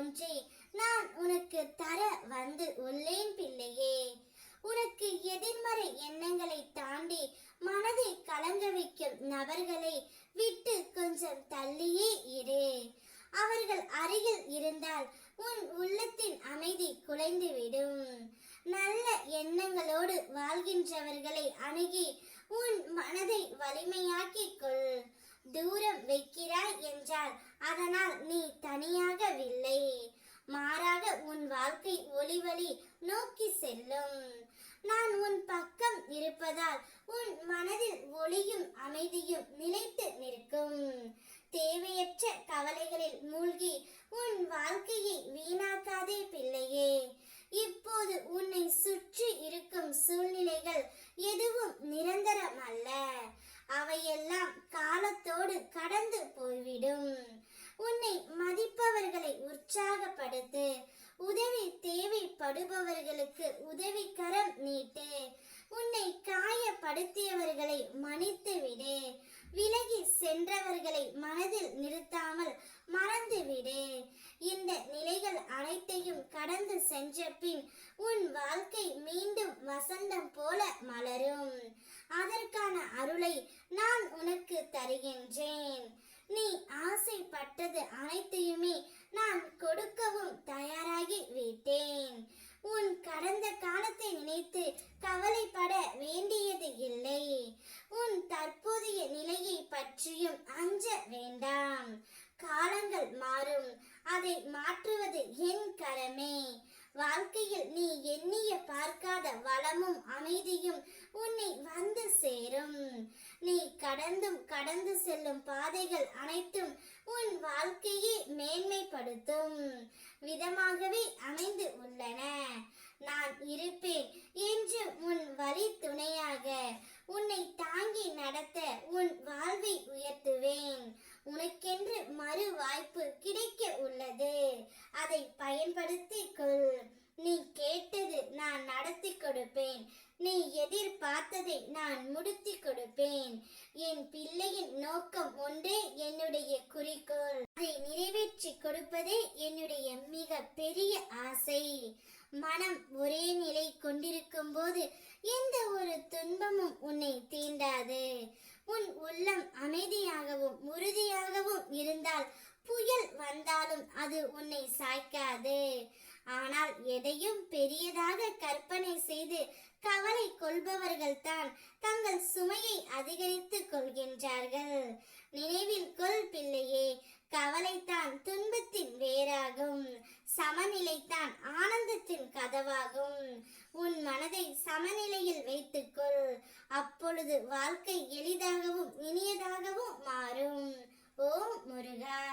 ஒன்றை நான் உனக்கு தர வந்து உள்ளேன் பிள்ளையே. உனக்கு எதிர்மறை எண்ணங்களை தாண்டி மனதை கலங்க வைக்கும் நபர்களை விட்டு கொஞ்சம் தள்ளியே இரு. அவர்கள் அருகில் இருந்தால் உன் உள்ளத்தின் அமைதி குலைந்துவிடும். நல்ல எண்ணங்களோடு வாழ்கின்றவர்களை அணுகி உன் மனதை வலிமையாக்கிக் கொள். தூரம் வைக்கிறாய் என்றால் அதனால் நீ தனியாகவில்லை, மாறாக உன் வாழ்க்கை ஒளிவழி நோக்கி செல்லும். நான் உன் பக்கம் இருப்பதால் உன் மனதில் ஒளியும் அமைதியும் நிலைத்து நிற்கும். தேவையற்ற கவலைகளில் மூழ்கி உன் வாழ்க்கையை வீணாக்காதே பிள்ளையே. இப்போது உன்னை சுற்றி இருக்கும் சூழ்நிலைகள் எதுவும் நிரந்தரம் அல்ல. அவையெல்லாம் காலத்தோடு கடந்து போய்விடும். உன்னை மதிப்பவர்களை உற்சாகப்படுத்து. உதவி தேவைப்படுபவர்களுக்கு உதவி கரம் நீட்டு. உன்னை காயப்படுத்தியவர்களை மன்னித்து விடு. விலகி சென்றவர்களை மனதில் நிறுத்தாமல் மறந்து விடு. இந்த நிலைகள் அனைத்தையும் கடந்து சென்ற பின் உன் வாழ்க்கை மீண்டும் வசந்தம் போல மலரும். அதற்கான அருளை நான் உனக்கு தருகின்றேன். நீ ஆசைப்பட்டது அனைத்தையுமே நான் கொடுக்கவும் தயாராகி விட்டேன். உன் கடந்த காலத்தை நினைத்து கவலைப்பட வேண்டியது இல்லை. உன் தற்போதைய நிலையை பற்றியும் அஞ்ச வேண்டாம். காலங்கள் மாறும், அதை மாற்றுவது என் கடமை. வாழ்க்கையில் நீ எண்ணிய பார்க்காத வளமும் அமைதியும் உன்னை வந்து சேரும். நீ கடந்து செல்லும் பாதைகள் அனைத்தும் உன் வாழ்க்கையை மேன்மைப்படுத்தும் விதமாகவே அமைந்து உள்ளன. நான் இருப்பேன் என்று உன் வழி துணையாக உன்னை தாங்கி நடத்த உன் வாழ்வை உயர்த்துவேன். உனக்கென்று மறு வாய்ப்பு கிடைக்க உள்ளது, அதை பயன்படுத்திக் கொள். நீ கேட்டது நான் நடத்தி கொடுப்பேன். நீ எதிர்பார்த்ததை நான் முடித்து கொடுப்பேன். என் பிள்ளையின் நோக்கம் ஒன்றே, என்னுடைய குறிக்கோள். அதை நிறைவேற்றி கொடுப்பதே என்னுடைய மிக பெரிய ஆசை. மனம் ஒரே நிலை கொண்டிருக்கும் போது எந்த ஒரு துன்பமும் உன்னை தீண்டாது. உன் உள்ளம் அமைதியாகவும் உறுதியாகவும் இருந்தால் புயல் வந்தாலும் அது உன்னை சாய்க்காது. ஆனால் எதையும் பெரியதாக கற்பனை செய்து கவலை கொள்பவர்கள் தான் தங்கள் சுமையை அதிகரித்துக் கொள்கின்றார்கள். நினைவில் கொள் பிள்ளையே, கவலைத்தான் துன்பத்தின் வேறாகும். சமநிலைத்தான் ஆனந்தத்தின் கதவாகும். உன் மனதை சமநிலையில் வைத்துக்கொள். அப்பொழுது வாழ்க்கை எளிதாகவும் இனியதாகவும் மாறும். ஓம் முருகா.